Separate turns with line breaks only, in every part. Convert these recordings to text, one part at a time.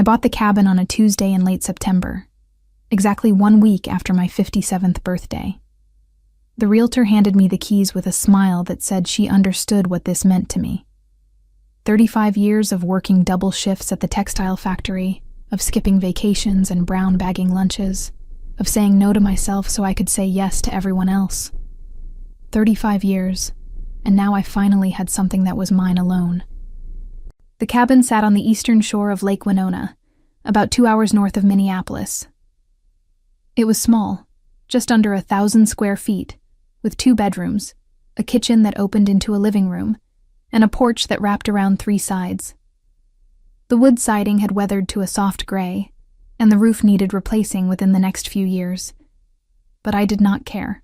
I bought the cabin on a Tuesday in late September, exactly 1 week after my 57th birthday. The realtor handed me the keys with a smile that said she understood what this meant to me. 35 years of working double shifts at the textile factory, of skipping vacations and brown bagging lunches, of saying no to myself so I could say yes to everyone else. 35 years, and now I finally had something that was mine alone. The cabin sat on the eastern shore of Lake Winona, about 2 hours north of Minneapolis. It was small, just under 1,000 square feet, with 2 bedrooms, a kitchen that opened into a living room, and a porch that wrapped around 3 sides. The wood siding had weathered to a soft gray, and the roof needed replacing within the next few years. But I did not care.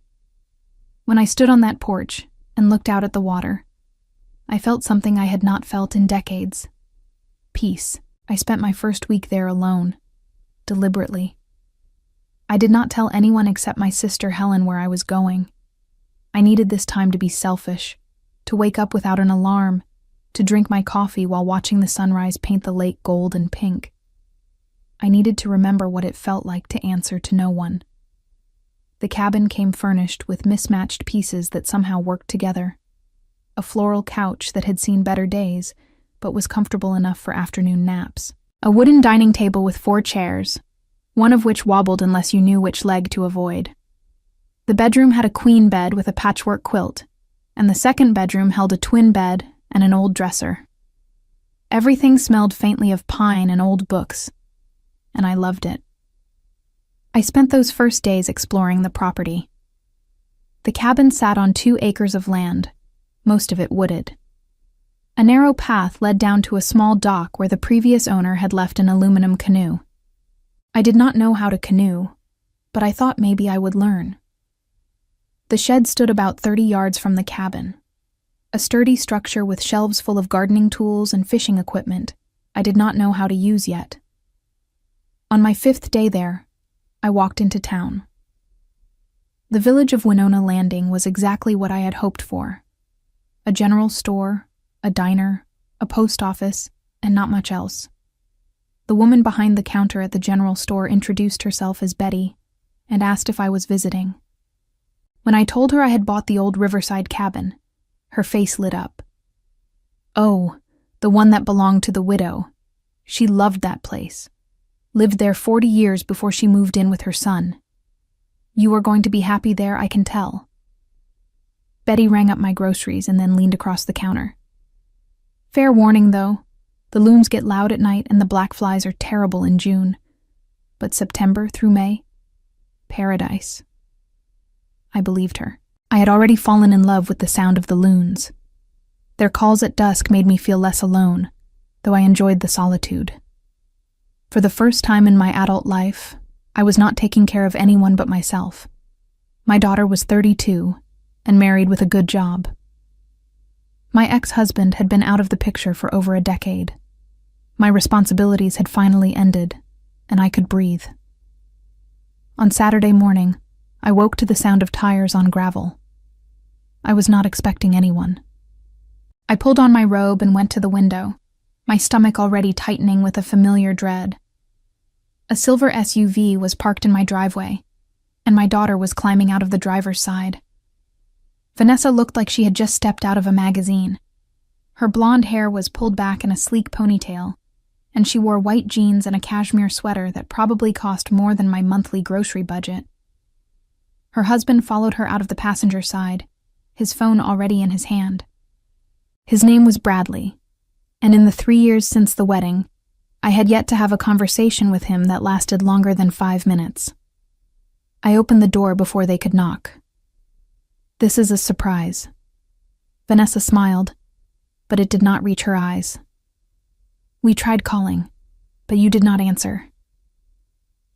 When I stood on that porch and looked out at the water, I felt something I had not felt in decades. Peace. I spent my first week there alone, deliberately. I did not tell anyone except my sister Helen where I was going. I needed this time to be selfish, to wake up without an alarm, to drink my coffee while watching the sunrise paint the lake gold and pink. I needed to remember what it felt like to answer to no one. The cabin came furnished with mismatched pieces that somehow worked together. A floral couch that had seen better days, but was comfortable enough for afternoon naps. A wooden dining table with 4 chairs, one of which wobbled unless you knew which leg to avoid. The bedroom had a queen bed with a patchwork quilt, and the second bedroom held a twin bed and an old dresser. Everything smelled faintly of pine and old books, and I loved it. I spent those first days exploring the property. The cabin sat on 2 acres of land, most of it wooded. A narrow path led down to a small dock where the previous owner had left an aluminum canoe. I did not know how to canoe, but I thought maybe I would learn. The shed stood about 30 yards from the cabin, a sturdy structure with shelves full of gardening tools and fishing equipment I did not know how to use yet. On my 5th day there, I walked into town. The village of Winona Landing was exactly what I had hoped for. A general store, a diner, a post office, and not much else. The woman behind the counter at the general store introduced herself as Betty and asked if I was visiting. When I told her I had bought the old Riverside cabin, her face lit up. Oh, the one that belonged to the widow. She loved that place. Lived there 40 years before she moved in with her son. You are going to be happy there, I can tell. Betty rang up my groceries and then leaned across the counter. Fair warning, though. The loons get loud at night and the black flies are terrible in June. But September through May? Paradise. I believed her. I had already fallen in love with the sound of the loons. Their calls at dusk made me feel less alone, though I enjoyed the solitude. For the first time in my adult life, I was not taking care of anyone but myself. My daughter was 32 and married with a good job. My ex-husband had been out of the picture for over a decade. My responsibilities had finally ended, and I could breathe. On Saturday morning, I woke to the sound of tires on gravel. I was not expecting anyone. I pulled on my robe and went to the window, my stomach already tightening with a familiar dread. A silver SUV was parked in my driveway, and my daughter was climbing out of the driver's side. Vanessa looked like she had just stepped out of a magazine. Her blonde hair was pulled back in a sleek ponytail, and she wore white jeans and a cashmere sweater that probably cost more than my monthly grocery budget. Her husband followed her out of the passenger side, his phone already in his hand. His name was Bradley, and in the 3 years since the wedding, I had yet to have a conversation with him that lasted longer than 5 minutes. I opened the door before they could knock. This is a surprise. Vanessa smiled, but it did not reach her eyes. We tried calling, but you did not answer.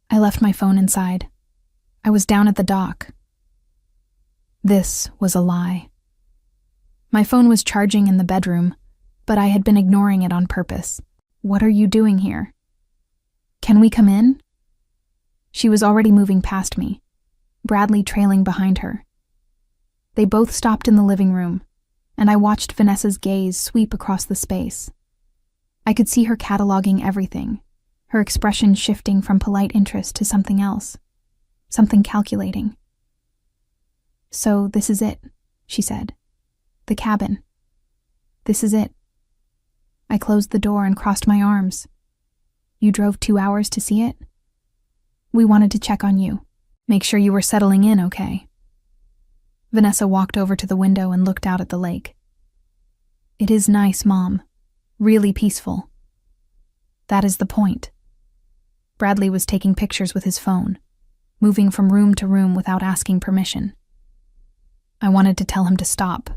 I left my phone inside. I was down at the dock. This was a lie. My phone was charging in the bedroom, but I had been ignoring it on purpose. What are you doing here? Can we come in? She was already moving past me, Bradley trailing behind her. They both stopped in the living room, and I watched Vanessa's gaze sweep across the space. I could see her cataloging everything, her expression shifting from polite interest to something else, something calculating. "So this is it," she said. "The cabin. This is it." I closed the door and crossed my arms. "You drove 2 hours to see it?" "We wanted to check on you. Make sure you were settling in okay." Vanessa walked over to the window and looked out at the lake. "It is nice, Mom. Really peaceful." "That is the point." Bradley was taking pictures with his phone, moving from room to room without asking permission. I wanted to tell him to stop,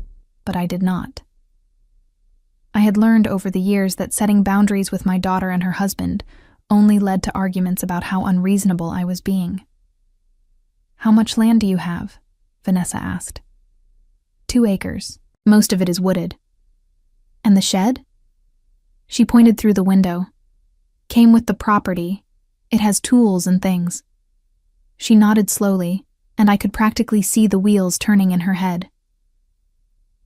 but I did not. I had learned over the years that setting boundaries with my daughter and her husband only led to arguments about how unreasonable I was being. "How much land do you have?" Vanessa asked. 2 acres. Most of it is wooded." "And the shed?" She pointed through the window. "Came with the property. It has tools and things." She nodded slowly, and I could practically see the wheels turning in her head.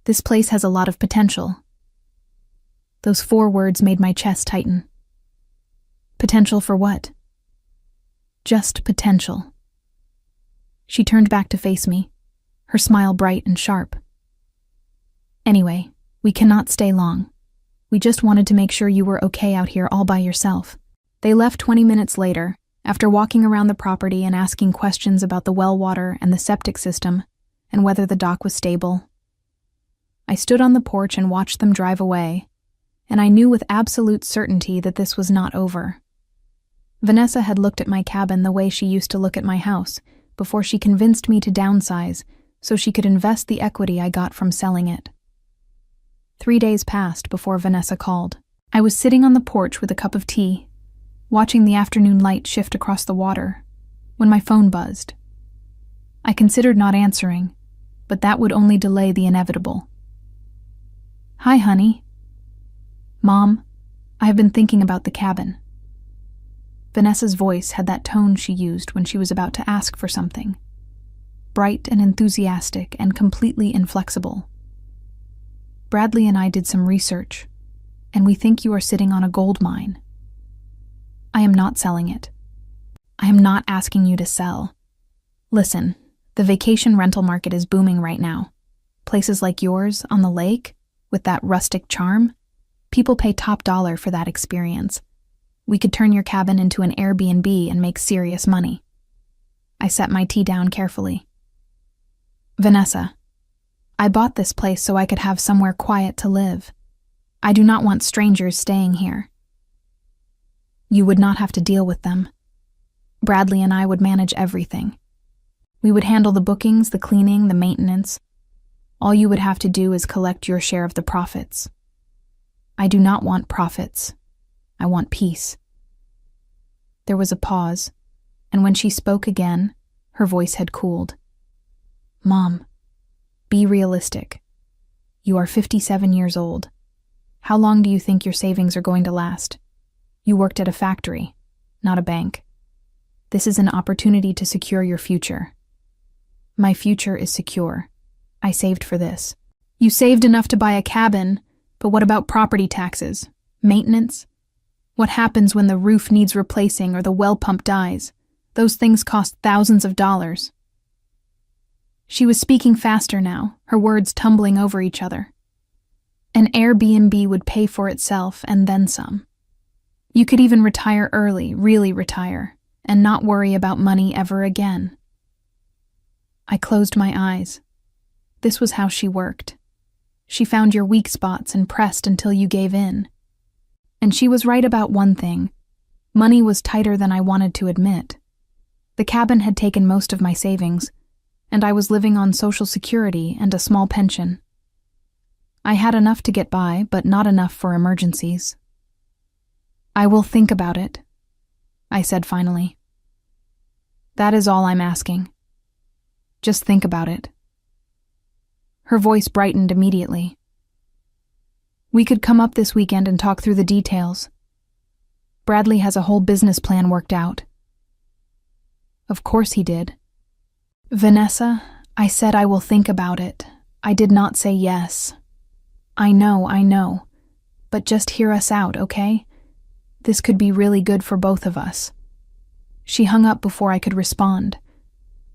"This place has a lot of potential." Those 4 words made my chest tighten. Potential for what? Just potential. She turned back to face me, her smile bright and sharp. "Anyway, we cannot stay long. We just wanted to make sure you were okay out here all by yourself." They left 20 minutes later, after walking around the property and asking questions about the well water and the septic system, and whether the dock was stable. I stood on the porch and watched them drive away, and I knew with absolute certainty that this was not over. Vanessa had looked at my cabin the way she used to look at my house before she convinced me to downsize so she could invest the equity I got from selling it. 3 days passed before Vanessa called. I was sitting on the porch with a cup of tea, watching the afternoon light shift across the water, when my phone buzzed. I considered not answering, but that would only delay the inevitable. "Hi, honey." "Mom, I have been thinking about the cabin." Vanessa's voice had that tone she used when she was about to ask for something. Bright and enthusiastic and completely inflexible. "Bradley and I did some research, and we think you are sitting on a gold mine. I am not selling it. I am not asking you to sell. Listen, the vacation rental market is booming right now. Places like yours on the lake, with that rustic charm, people pay top dollar for that experience. We could turn your cabin into an Airbnb and make serious money." I set my tea down carefully. "Vanessa, I bought this place so I could have somewhere quiet to live. I do not want strangers staying here." "You would not have to deal with them. Bradley and I would manage everything. We would handle the bookings, the cleaning, the maintenance. All you would have to do is collect your share of the profits. I do not want profits. I want peace." There was a pause, and when she spoke again, her voice had cooled. "Mom, be realistic. You are 57 years old. How long do you think your savings are going to last? You worked at a factory, not a bank. This is an opportunity to secure your future." "My future is secure. I saved for this." "You saved enough to buy a cabin, but what about property taxes? Maintenance? What happens when the roof needs replacing or the well pump dies? Those things cost thousands of dollars." She was speaking faster now, her words tumbling over each other. "An Airbnb would pay for itself and then some. You could even retire early, really retire, and not worry about money ever again." I closed my eyes. This was how she worked. She found your weak spots and pressed until you gave in. And she was right about one thing. Money was tighter than I wanted to admit. The cabin had taken most of my savings, and I was living on Social Security and a small pension. I had enough to get by, but not enough for emergencies. "I will think about it," I said finally. "That is all I'm asking. Just think about it." Her voice brightened immediately. "We could come up this weekend and talk through the details. Bradley has a whole business plan worked out." Of course he did. "Vanessa, I said I will think about it. I did not say yes. I know, but just hear us out, okay? This could be really good for both of us. She hung up before I could respond.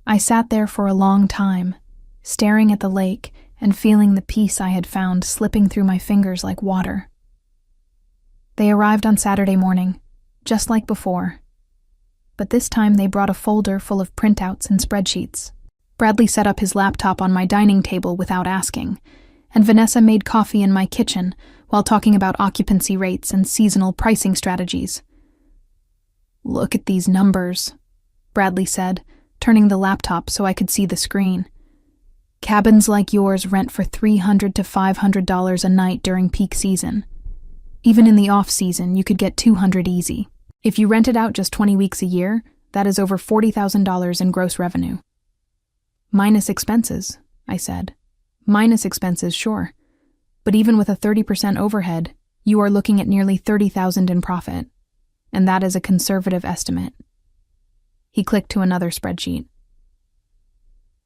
I sat there for a long time, staring at the lake and feeling the peace I had found slipping through my fingers like water. They arrived on Saturday morning, just like before. But this time they brought a folder full of printouts and spreadsheets. Bradley set up his laptop on my dining table without asking, and Vanessa made coffee in my kitchen while talking about occupancy rates and seasonal pricing strategies. "Look at these numbers," Bradley said, turning the laptop so I could see the screen. "Cabins like yours rent for $300 to $500 a night during peak season. Even in the off-season, you could get $200 easy. If you rent it out just 20 weeks a year, that is over $40,000 in gross revenue." "Minus expenses," I said. "Minus expenses, sure. But even with a 30% overhead, you are looking at nearly $30,000 in profit. And that is a conservative estimate." He clicked to another spreadsheet.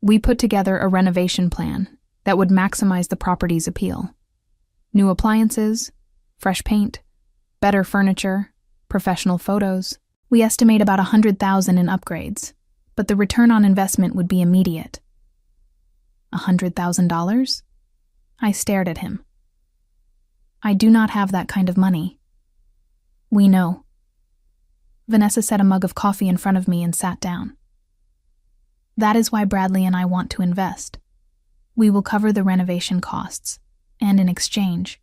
"We put together a renovation plan that would maximize the property's appeal. New appliances, fresh paint, better furniture, professional photos. We estimate about $100,000 in upgrades, but the return on investment would be immediate." $100,000? I stared at him. "I do not have that kind of money." "We know." Vanessa set a mug of coffee in front of me and sat down. "That is why Bradley and I want to invest. We will cover the renovation costs, and in exchange,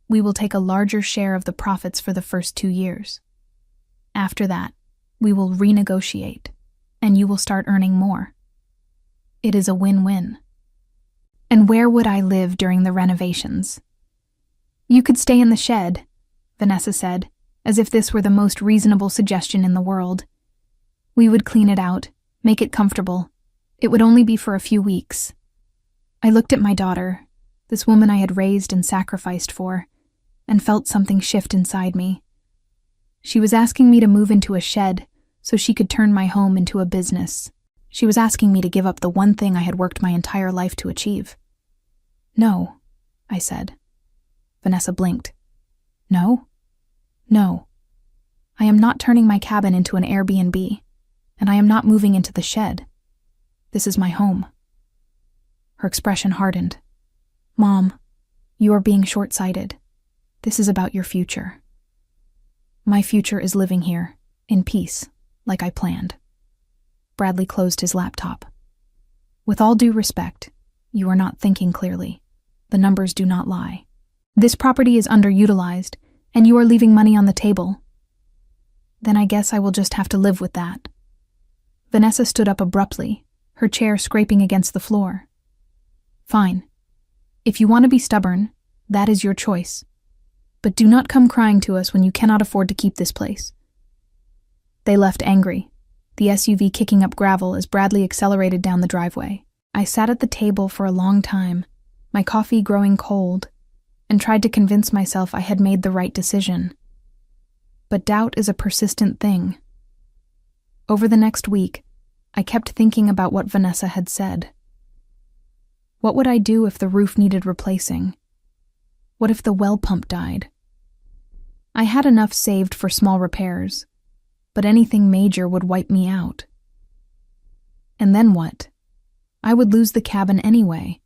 we will take a larger share of the profits for the first 2 years. After that, we will renegotiate, and you will start earning more. It is a win-win." "And where would I live during the renovations?" "You could stay in the shed," Vanessa said, as if this were the most reasonable suggestion in the world. "We would clean it out, make it comfortable. It would only be for a few weeks." I looked at my daughter, this woman I had raised and sacrificed for, and felt something shift inside me. She was asking me to move into a shed so she could turn my home into a business. She was asking me to give up the one thing I had worked my entire life to achieve. "No," I said. Vanessa blinked. "No? No. I am not turning my cabin into an Airbnb, and I am not moving into the shed. This is my home." Her expression hardened. "Mom, you are being short-sighted. This is about your future." "My future is living here, in peace, like I planned." Bradley closed his laptop. "With all due respect, you are not thinking clearly. The numbers do not lie. This property is underutilized, and you are leaving money on the table. Then I guess I will just have to live with that." Vanessa stood up abruptly, her chair scraping against the floor. "Fine. If you want to be stubborn, that is your choice. But do not come crying to us when you cannot afford to keep this place." They left angry, the SUV kicking up gravel as Bradley accelerated down the driveway. I sat at the table for a long time, my coffee growing cold, and tried to convince myself I had made the right decision. But doubt is a persistent thing. Over the next week, I kept thinking about what Vanessa had said. What would I do if the roof needed replacing? What if the well pump died? I had enough saved for small repairs, but anything major would wipe me out. And then what? I would lose the cabin anyway,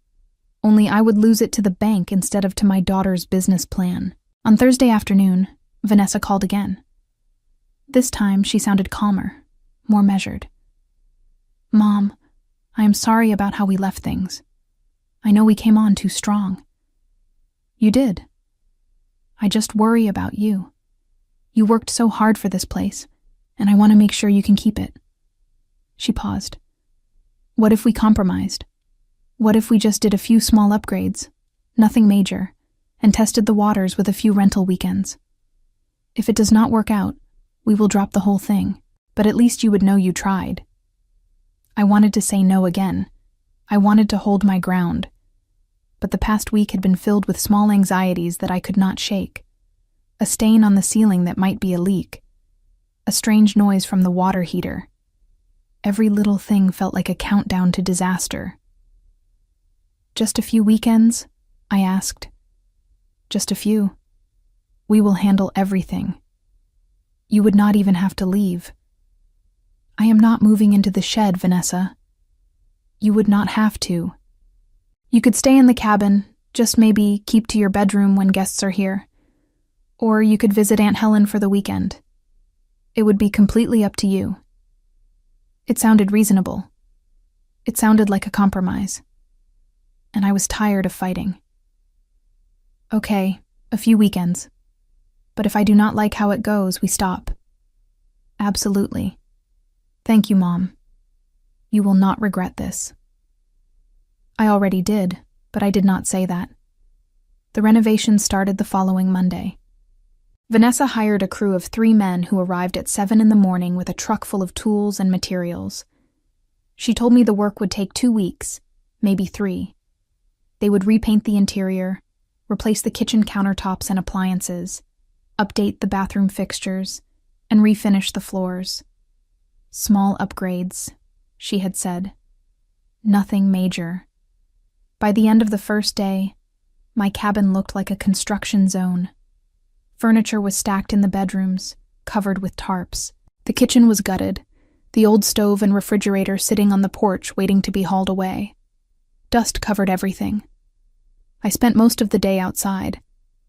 only I would lose it to the bank instead of to my daughter's business plan. On Thursday afternoon, Vanessa called again. This time she sounded calmer, more measured. "Mom, I am sorry about how we left things. I know we came on too strong." "You did. I just worry about you. You worked so hard for this place, and I want to make sure you can keep it." She paused. "What if we compromised? What if we just did a few small upgrades, nothing major, and tested the waters with a few rental weekends? If it does not work out, we will drop the whole thing, but at least you would know you tried." I wanted to say no again. I wanted to hold my ground. But the past week had been filled with small anxieties that I could not shake. A stain on the ceiling that might be a leak. A strange noise from the water heater. Every little thing felt like a countdown to disaster. "Just a few weekends?" I asked. "Just a few. We will handle everything." You would not even have to leave. I am not moving into the shed, Vanessa. You would not have to. You could stay in the cabin, just maybe keep to your bedroom when guests are here. Or you could visit Aunt Helen for the weekend. It would be completely up to you. It sounded reasonable. It sounded like a compromise. And I was tired of fighting. Okay, a few weekends. But if I do not like how it goes, we stop. Absolutely. Thank you, Mom. You will not regret this. I already did, but I did not say that. The renovation started the following Monday. Vanessa hired a crew of 3 men who arrived at 7 in the morning with a truck full of tools and materials. She told me the work would take 2 weeks, maybe 3. They would repaint the interior, replace the kitchen countertops and appliances, update the bathroom fixtures, and refinish the floors. Small upgrades, she had said. Nothing major. By the end of the first day, my cabin looked like a construction zone. Furniture was stacked in the bedrooms, covered with tarps. The kitchen was gutted, the old stove and refrigerator sitting on the porch waiting to be hauled away. Dust covered everything. I spent most of the day outside,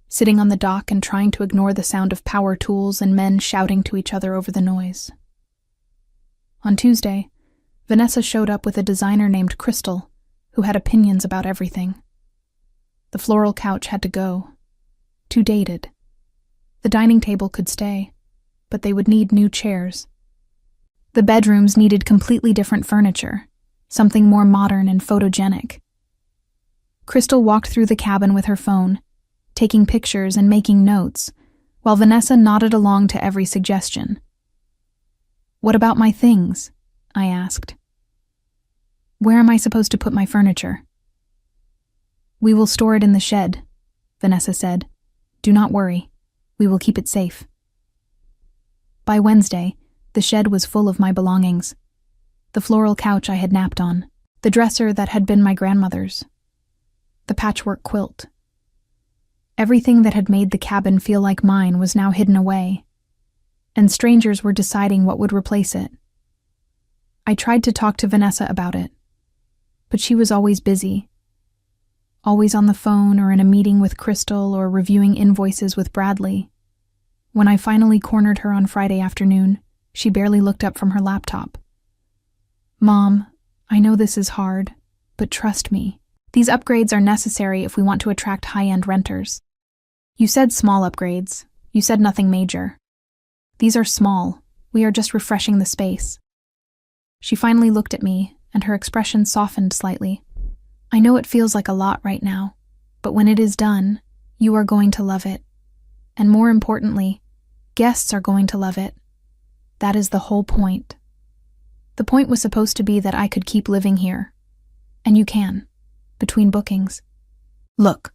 sitting on the dock and trying to ignore the sound of power tools and men shouting to each other over the noise. On Tuesday, Vanessa showed up with a designer named Crystal, who had opinions about everything. The floral couch had to go. Too dated. The dining table could stay, but they would need new chairs. The bedrooms needed completely different furniture, something more modern and photogenic. Crystal walked through the cabin with her phone, taking pictures and making notes, while Vanessa nodded along to every suggestion. "What about my things?" I asked. "Where am I supposed to put my furniture?" "We will store it in the shed," Vanessa said. "Do not worry. We will keep it safe." By Wednesday, the shed was full of my belongings. The floral couch I had napped on, the dresser that had been my grandmother's, the patchwork quilt. Everything that had made the cabin feel like mine was now hidden away, and strangers were deciding what would replace it. I tried to talk to Vanessa about it, but she was always busy, always on the phone or in a meeting with Crystal or reviewing invoices with Bradley. When I finally cornered her on Friday afternoon, she barely looked up from her laptop. "Mom, I know this is hard, but trust me. These upgrades are necessary if we want to attract high-end renters. You said small upgrades. You said nothing major. These are small. We are just refreshing the space." She finally looked at me, and her expression softened slightly. "I know it feels like a lot right now, but when it is done, you are going to love it. And more importantly, guests are going to love it. That is the whole point. The point was supposed to be that I could keep living here. And you can, between bookings. Look,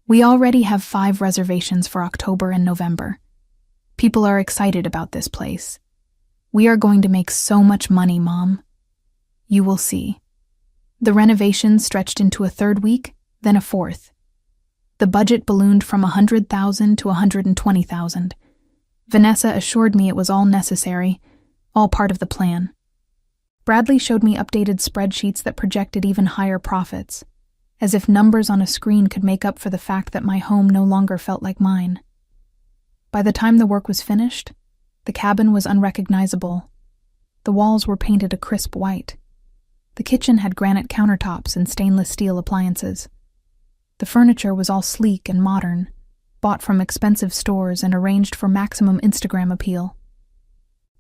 we already have 5 reservations for October and November. People are excited about this place. We are going to make so much money, Mom. You will see." The renovation stretched into a 3rd week, then a 4th. The budget ballooned from $100,000 to $120,000. Vanessa assured me it was all necessary, all part of the plan. Bradley showed me updated spreadsheets that projected even higher profits, as if numbers on a screen could make up for the fact that my home no longer felt like mine. By the time the work was finished, the cabin was unrecognizable. The walls were painted a crisp white. The kitchen had granite countertops and stainless steel appliances. The furniture was all sleek and modern, bought from expensive stores and arranged for maximum Instagram appeal.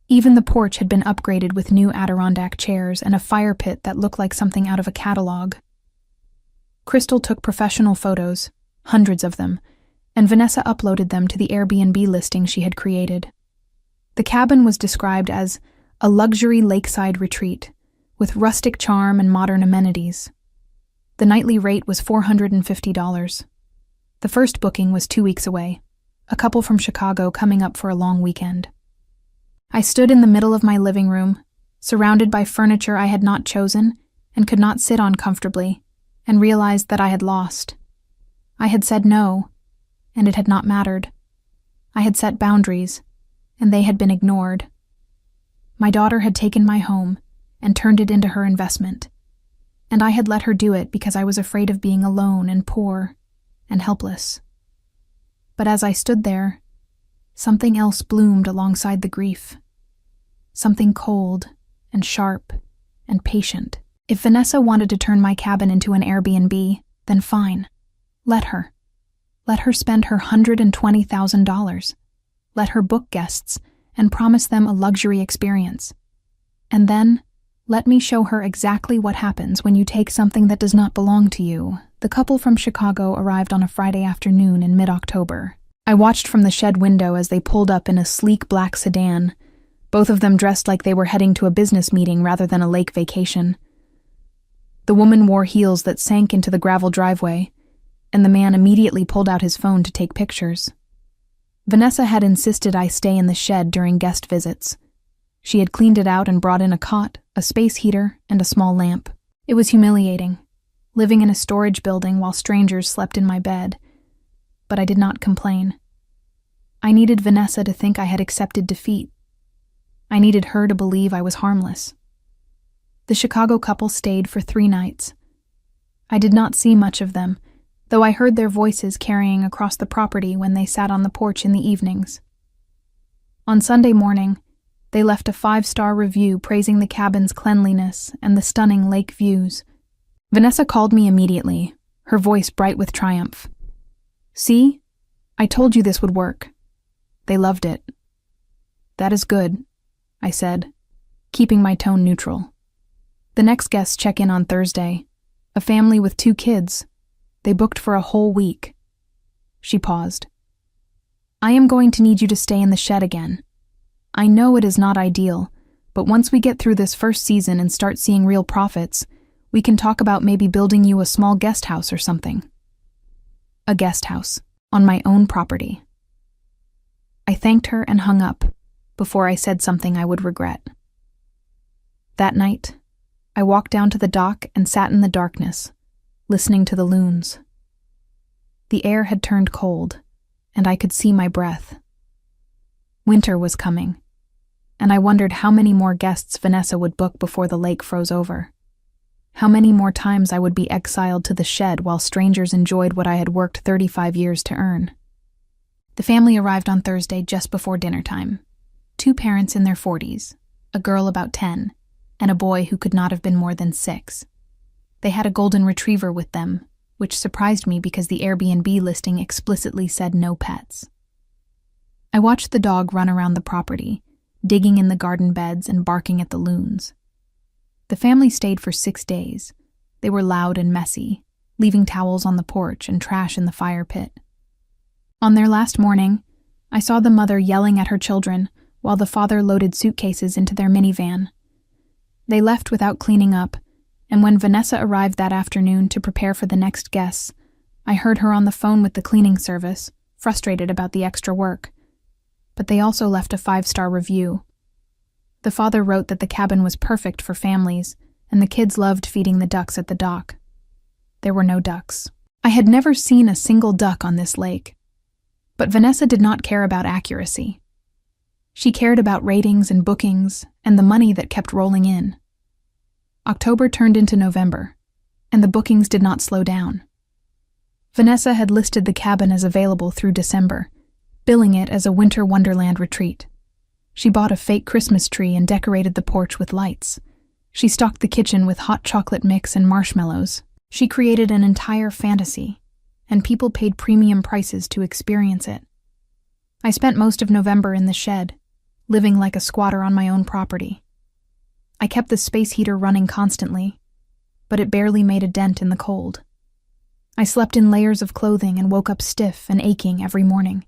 Even the porch had been upgraded with new Adirondack chairs and a fire pit that looked like something out of a catalog. Crystal took professional photos, hundreds of them, and Vanessa uploaded them to the Airbnb listing she had created. The cabin was described as a luxury lakeside retreat, with rustic charm and modern amenities. The nightly rate was $450. The first booking was 2 weeks away, a couple from Chicago coming up for a long weekend. I stood in the middle of my living room, surrounded by furniture I had not chosen and could not sit on comfortably, and realized that I had lost. I had said no, and it had not mattered. I had set boundaries, and they had been ignored. My daughter had taken my home and turned it into her investment, and I had let her do it because I was afraid of being alone and poor and helpless. But as I stood there, something else bloomed alongside the grief. Something cold and sharp and patient. If Vanessa wanted to turn my cabin into an Airbnb, then fine. Let her. Let her spend her $120,000. Let her book guests and promise them a luxury experience. And then, let me show her exactly what happens when you take something that does not belong to you. The couple from Chicago arrived on a Friday afternoon in mid-October. I watched from the shed window as they pulled up in a sleek black sedan, both of them dressed like they were heading to a business meeting rather than a lake vacation. The woman wore heels that sank into the gravel driveway, and the man immediately pulled out his phone to take pictures. Vanessa had insisted I stay in the shed during guest visits. She had cleaned it out and brought in a cot, a space heater, and a small lamp. It was humiliating, living in a storage building while strangers slept in my bed, but I did not complain. I needed Vanessa to think I had accepted defeat. I needed her to believe I was harmless. The Chicago couple stayed for 3 nights. I did not see much of them, though I heard their voices carrying across the property when they sat on the porch in the evenings. On Sunday morning, they left a 5-star review praising the cabin's cleanliness and the stunning lake views. Vanessa called me immediately, her voice bright with triumph. "See? I told you this would work. They loved it." "That is good," I said, keeping my tone neutral. The next guests check in on Thursday, a family with 2 kids. They booked for a whole week. She paused. "I am going to need you to stay in the shed again. I know it is not ideal, but once we get through this first season and start seeing real profits, we can talk about maybe building you a small guest house or something." A guest house, on my own property. I thanked her and hung up before I said something I would regret. That night, I walked down to the dock and sat in the darkness, listening to the loons. The air had turned cold, and I could see my breath. Winter was coming, and I wondered how many more guests Vanessa would book before the lake froze over. How many more times I would be exiled to the shed while strangers enjoyed what I had worked 35 years to earn. The family arrived on Thursday just before dinner time. 2 parents in their 40s, a girl about 10, and a boy who could not have been more than 6. They had a golden retriever with them, which surprised me because the Airbnb listing explicitly said no pets. I watched the dog run around the property, digging in the garden beds and barking at the loons. The family stayed for 6 days. They were loud and messy, leaving towels on the porch and trash in the fire pit. On their last morning, I saw the mother yelling at her children while the father loaded suitcases into their minivan. They left without cleaning up, and when Vanessa arrived that afternoon to prepare for the next guests, I heard her on the phone with the cleaning service, frustrated about the extra work. But they also left a 5-star review. The father wrote that the cabin was perfect for families, and the kids loved feeding the ducks at the dock. There were no ducks. I had never seen a single duck on this lake. But Vanessa did not care about accuracy. She cared about ratings and bookings and the money that kept rolling in. October turned into November, and the bookings did not slow down. Vanessa had listed the cabin as available through December, billing it as a winter wonderland retreat. She bought a fake Christmas tree and decorated the porch with lights. She stocked the kitchen with hot chocolate mix and marshmallows. She created an entire fantasy, and people paid premium prices to experience it. I spent most of November in the shed, living like a squatter on my own property. I kept the space heater running constantly, but it barely made a dent in the cold. I slept in layers of clothing and woke up stiff and aching every morning.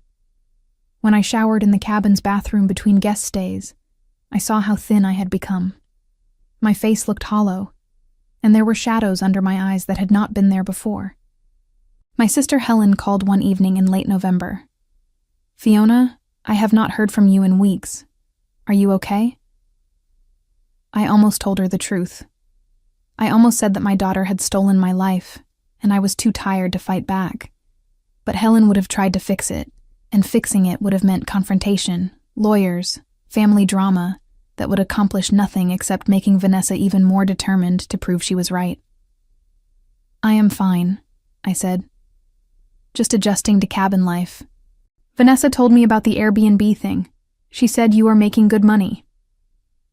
When I showered in the cabin's bathroom between guest stays, I saw how thin I had become. My face looked hollow, and there were shadows under my eyes that had not been there before. My sister Helen called one evening in late November. "Fiona, I have not heard from you in weeks. Are you okay?" I almost told her the truth. I almost said that my daughter had stolen my life, and I was too tired to fight back. But Helen would have tried to fix it, and fixing it would have meant confrontation, Lawyers, family drama that would accomplish nothing except making Vanessa even more determined to prove she was right. "I am fine," I said. "Just adjusting to cabin life. Vanessa told me about the Airbnb thing. She said you are making good money."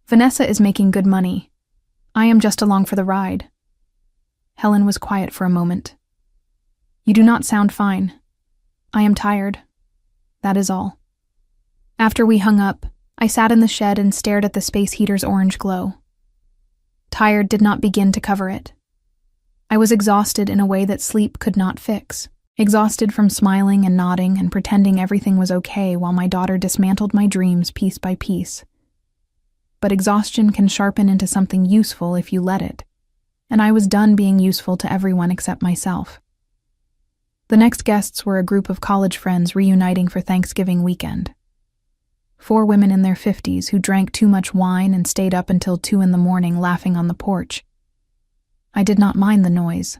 "Vanessa is making good money. I am just along for the ride." Helen was quiet for a moment. "You do not sound fine." "I am tired. That is all." After we hung up, I sat in the shed and stared at the space heater's orange glow. Tired did not begin to cover it. I was exhausted in a way that sleep could not fix. Exhausted from smiling and nodding and pretending everything was okay while my daughter dismantled my dreams piece by piece. But exhaustion can sharpen into something useful if you let it, and I was done being useful to everyone except myself. The next guests were a group of college friends reuniting for Thanksgiving weekend. 4 women in their 50s who drank too much wine and stayed up until 2 a.m. laughing on the porch. I did not mind the noise.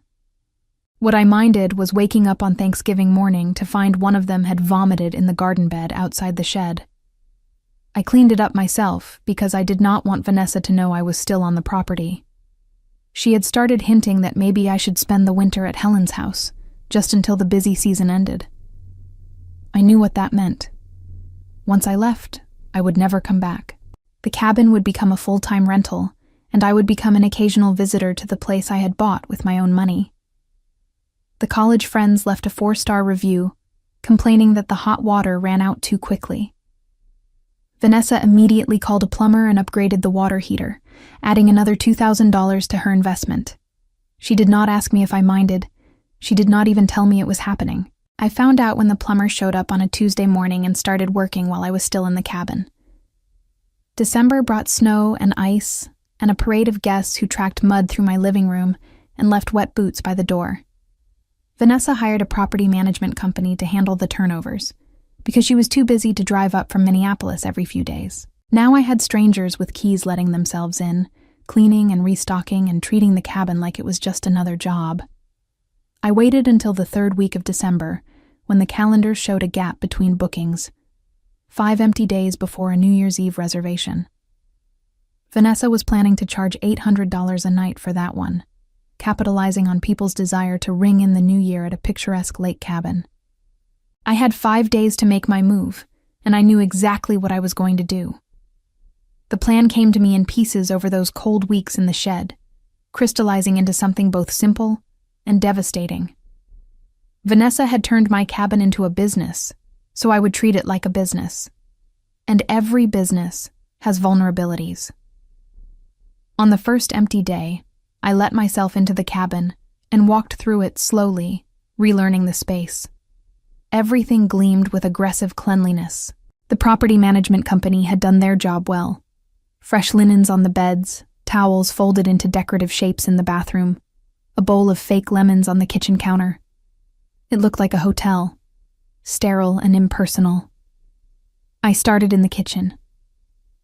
What I minded was waking up on Thanksgiving morning to find one of them had vomited in the garden bed outside the shed. I cleaned it up myself because I did not want Vanessa to know I was still on the property. She had started hinting that maybe I should spend the winter at Helen's house, just until the busy season ended. I knew what that meant. Once I left, I would never come back. The cabin would become a full-time rental, and I would become an occasional visitor to the place I had bought with my own money. The college friends left a 4-star review, complaining that the hot water ran out too quickly. Vanessa immediately called a plumber and upgraded the water heater, adding another $2,000 to her investment. She did not ask me if I minded. She did not even tell me it was happening. I found out when the plumber showed up on a Tuesday morning and started working while I was still in the cabin. December brought snow and ice and a parade of guests who tracked mud through my living room and left wet boots by the door. Vanessa hired a property management company to handle the turnovers because she was too busy to drive up from Minneapolis every few days. Now I had strangers with keys letting themselves in, cleaning and restocking and treating the cabin like it was just another job. I waited until the 3rd week of December, when the calendar showed a gap between bookings, 5 empty days before a New Year's Eve reservation. Vanessa was planning to charge $800 a night for that one, capitalizing on people's desire to ring in the new year at a picturesque lake cabin. I had 5 days to make my move, and I knew exactly what I was going to do. The plan came to me in pieces over those cold weeks in the shed, crystallizing into something both simple and devastating. Vanessa had turned my cabin into a business, so I would treat it like a business. And every business has vulnerabilities. On the first empty day, I let myself into the cabin and walked through it slowly, relearning the space. Everything gleamed with aggressive cleanliness. The property management company had done their job well. Fresh linens on the beds, towels folded into decorative shapes in the bathroom, a bowl of fake lemons on the kitchen counter. It looked like a hotel, sterile and impersonal. I started in the kitchen.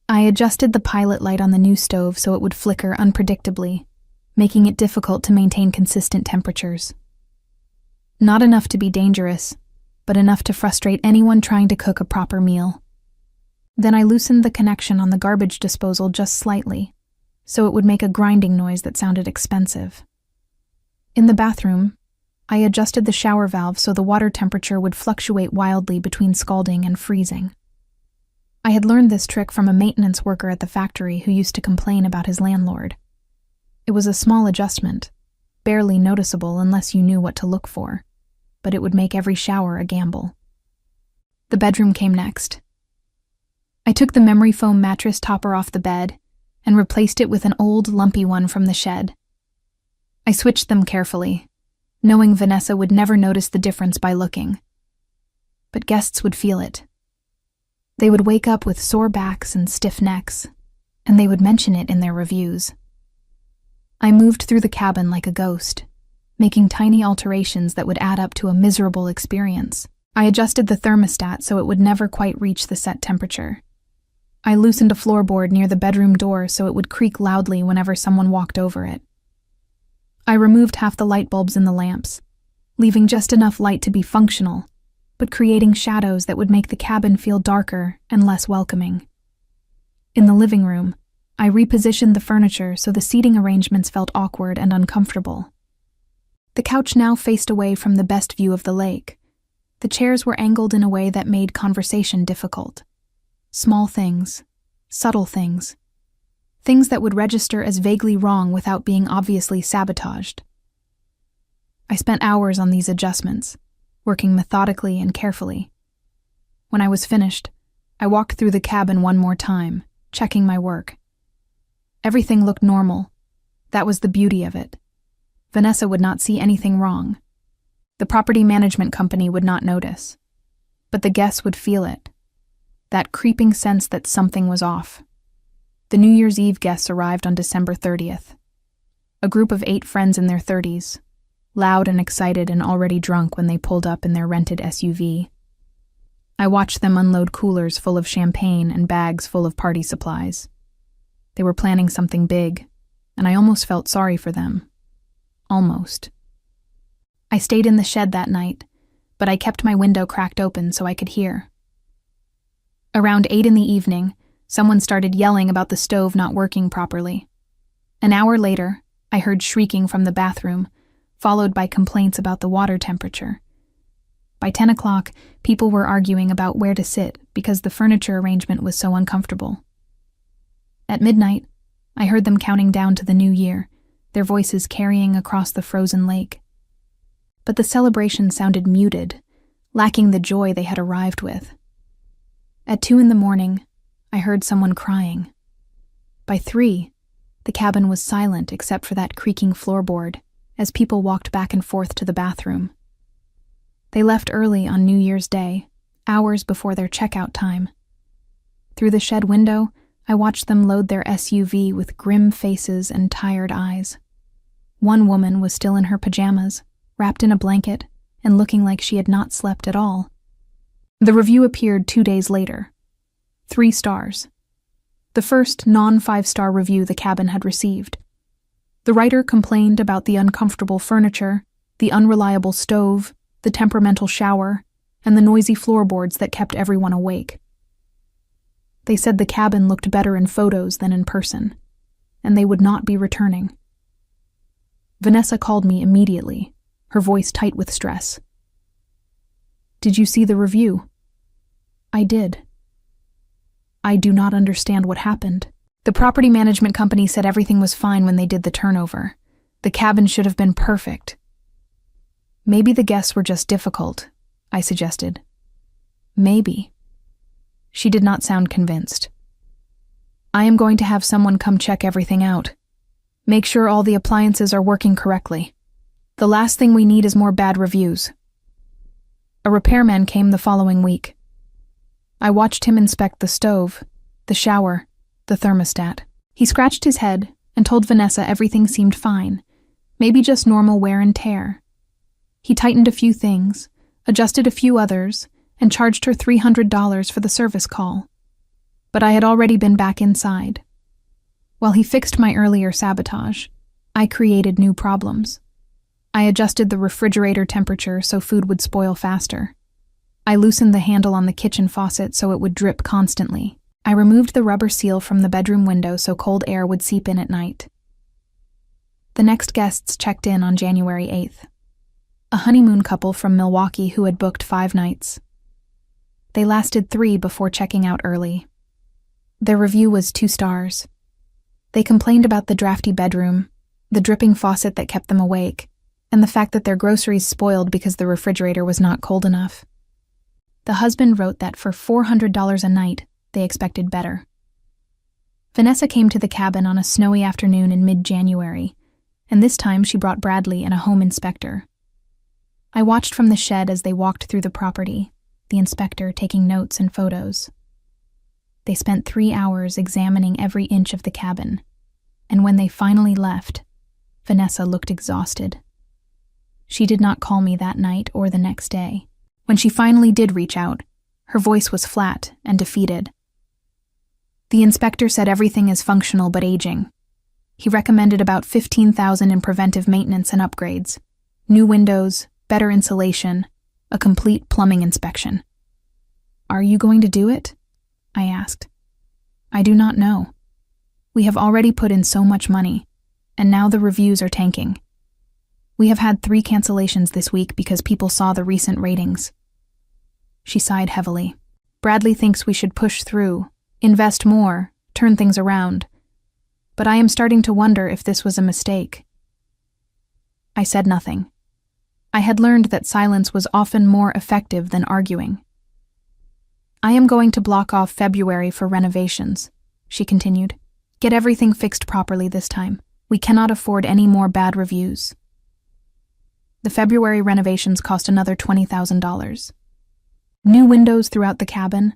I adjusted the pilot light on the new stove so it would flicker unpredictably, making it difficult to maintain consistent temperatures. Not enough to be dangerous, but enough to frustrate anyone trying to cook a proper meal. Then I loosened the connection on the garbage disposal just slightly, so it would make a grinding noise that sounded expensive. In the bathroom, I adjusted the shower valve so the water temperature would fluctuate wildly between scalding and freezing. I had learned this trick from a maintenance worker at the factory who used to complain about his landlord. It was a small adjustment, barely noticeable unless you knew what to look for, but it would make every shower a gamble. The bedroom came next. I took the memory foam mattress topper off the bed and replaced it with an old, lumpy one from the shed. I switched them carefully, knowing Vanessa would never notice the difference by looking. But guests would feel it. They would wake up with sore backs and stiff necks, and they would mention it in their reviews. I moved through the cabin like a ghost, making tiny alterations that would add up to a miserable experience. I adjusted the thermostat so it would never quite reach the set temperature. I loosened a floorboard near the bedroom door so it would creak loudly whenever someone walked over it. I removed half the light bulbs in the lamps, leaving just enough light to be functional, but creating shadows that would make the cabin feel darker and less welcoming. In the living room, I repositioned the furniture so the seating arrangements felt awkward and uncomfortable. The couch now faced away from the best view of the lake. The chairs were angled in a way that made conversation difficult. Small things, subtle things, things that would register as vaguely wrong without being obviously sabotaged. I spent hours on these adjustments, working methodically and carefully. When I was finished, I walked through the cabin one more time, checking my work. Everything looked normal. That was the beauty of it. Vanessa would not see anything wrong. The property management company would not notice. But the guests would feel it. That creeping sense that something was off. The New Year's Eve guests arrived on December 30th. A group of 8 friends in their 30s, loud and excited and already drunk when they pulled up in their rented SUV. I watched them unload coolers full of champagne and bags full of party supplies. They were planning something big, and I almost felt sorry for them. Almost. I stayed in the shed that night, but I kept my window cracked open so I could hear. Around 8 in the evening, someone started yelling about the stove not working properly. An hour later, I heard shrieking from the bathroom, followed by complaints about the water temperature. By 10 o'clock, people were arguing about where to sit because the furniture arrangement was so uncomfortable. At midnight, I heard them counting down to the new year, their voices carrying across the frozen lake. But the celebration sounded muted, lacking the joy they had arrived with. At 2 in the morning, I heard someone crying. By 3, the cabin was silent except for that creaking floorboard as people walked back and forth to the bathroom. They left early on New Year's Day, hours before their checkout time. Through the shed window, I watched them load their SUV with grim faces and tired eyes. One woman was still in her pajamas, wrapped in a blanket, and looking like she had not slept at all. The review appeared 2 days later. 3 stars. The first non-5-star review the cabin had received. The writer complained about the uncomfortable furniture, the unreliable stove, the temperamental shower, and the noisy floorboards that kept everyone awake. They said the cabin looked better in photos than in person, and they would not be returning. Vanessa called me immediately, her voice tight with stress. "Did you see the review?" "I did." "I do not understand what happened. The property management company said everything was fine when they did the turnover. The cabin should have been perfect." "Maybe the guests were just difficult," I suggested. "Maybe." She did not sound convinced. "I am going to have someone come check everything out. Make sure all the appliances are working correctly. The last thing we need is more bad reviews." A repairman came the following week. I watched him inspect the stove, the shower, the thermostat. He scratched his head and told Vanessa everything seemed fine, maybe just normal wear and tear. He tightened a few things, adjusted a few others, and charged her $300 for the service call. But I had already been back inside. While he fixed my earlier sabotage, I created new problems. I adjusted the refrigerator temperature so food would spoil faster. I loosened the handle on the kitchen faucet so it would drip constantly. I removed the rubber seal from the bedroom window so cold air would seep in at night. The next guests checked in on January 8th. A honeymoon couple from Milwaukee who had booked 5 nights. They lasted 3 before checking out early. Their review was 2 stars. They complained about the drafty bedroom, the dripping faucet that kept them awake, and the fact that their groceries spoiled because the refrigerator was not cold enough. The husband wrote that for $400 a night, they expected better. Vanessa came to the cabin on a snowy afternoon in mid-January, and this time she brought Bradley and a home inspector. I watched from the shed as they walked through the property, the inspector taking notes and photos. They spent 3 hours examining every inch of the cabin, and when they finally left, Vanessa looked exhausted. She did not call me that night or the next day. When she finally did reach out, her voice was flat and defeated. The inspector said everything is functional but aging. He recommended about $15,000 in preventive maintenance and upgrades, new windows, better insulation, a complete plumbing inspection. "Are you going to do it?" I asked. "I do not know. We have already put in so much money, and now the reviews are tanking. We have had 3 cancellations this week because people saw the recent ratings." She sighed heavily. "Bradley thinks we should push through, invest more, turn things around. But I am starting to wonder if this was a mistake." I said nothing. I had learned that silence was often more effective than arguing. "I am going to block off February for renovations," she continued. "Get everything fixed properly this time. We cannot afford any more bad reviews." The February renovations cost another $20,000. New windows throughout the cabin,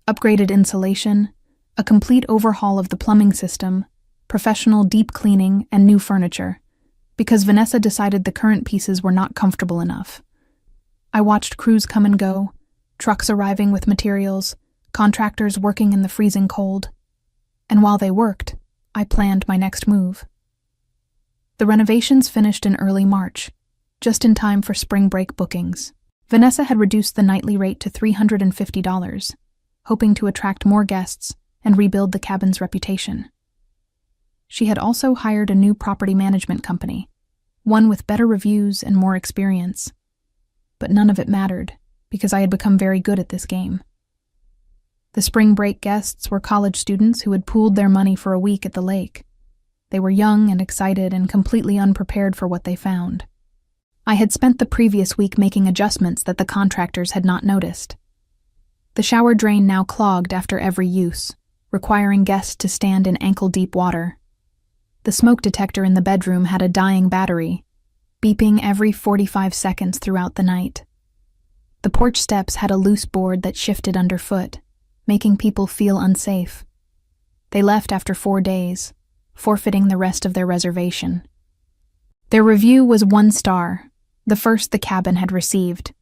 upgraded insulation, a complete overhaul of the plumbing system, professional deep cleaning, and new furniture, because Vanessa decided the current pieces were not comfortable enough. I watched crews come and go, trucks arriving with materials, contractors working in the freezing cold. And while they worked, I planned my next move. The renovations finished in early March, just in time for spring break bookings. Vanessa had reduced the nightly rate to $350, hoping to attract more guests and rebuild the cabin's reputation. She had also hired a new property management company, one with better reviews and more experience. But none of it mattered, because I had become very good at this game. The spring break guests were college students who had pooled their money for a week at the lake. They were young and excited and completely unprepared for what they found. I had spent the previous week making adjustments that the contractors had not noticed. The shower drain now clogged after every use, requiring guests to stand in ankle-deep water. The smoke detector in the bedroom had a dying battery, beeping every 45 seconds throughout the night. The porch steps had a loose board that shifted underfoot, making people feel unsafe. They left after 4 days, forfeiting the rest of their reservation. Their review was 1 star, the first the cabin had received.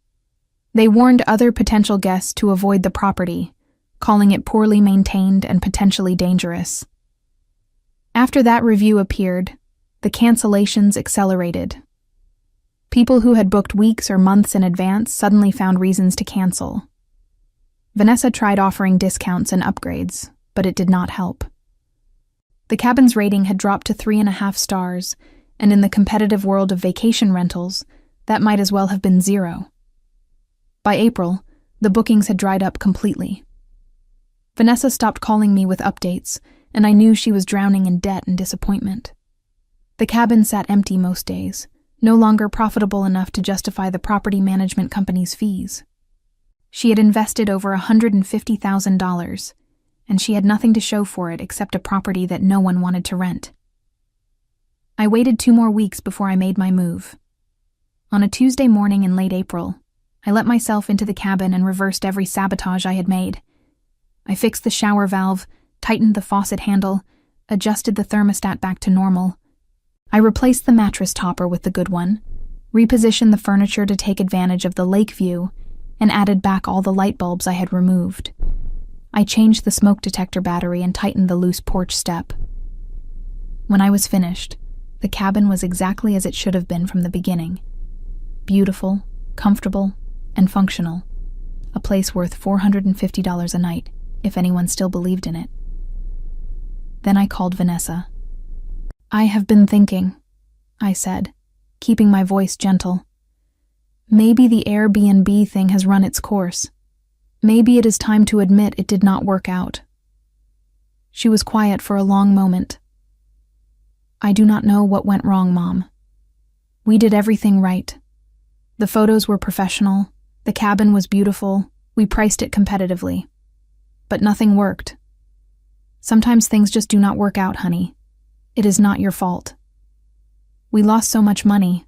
They warned other potential guests to avoid the property, calling it poorly maintained and potentially dangerous. After that review appeared, the cancellations accelerated. People who had booked weeks or months in advance suddenly found reasons to cancel. Vanessa tried offering discounts and upgrades, but it did not help. The cabin's rating had dropped to 3.5 stars, and in the competitive world of vacation rentals, that might as well have been 0. By April, the bookings had dried up completely. Vanessa stopped calling me with updates, and I knew she was drowning in debt and disappointment. The cabin sat empty most days, no longer profitable enough to justify the property management company's fees. She had invested over $150,000, and she had nothing to show for it except a property that no one wanted to rent. I waited 2 more weeks before I made my move. On a Tuesday morning in late April, I let myself into the cabin and reversed every sabotage I had made. I fixed the shower valve, tightened the faucet handle, adjusted the thermostat back to normal. I replaced the mattress topper with the good one, repositioned the furniture to take advantage of the lake view, and added back all the light bulbs I had removed. I changed the smoke detector battery and tightened the loose porch step. When I was finished, the cabin was exactly as it should have been from the beginning. Beautiful, comfortable, and functional. A place worth $450 a night, if anyone still believed in it. Then I called Vanessa. "I have been thinking," I said, keeping my voice gentle. "Maybe the Airbnb thing has run its course. Maybe it is time to admit it did not work out." She was quiet for a long moment. "I do not know what went wrong, Mom. We did everything right. The photos were professional, the cabin was beautiful, we priced it competitively. But nothing worked. Sometimes things just do not work out, honey. It is not your fault. We lost so much money.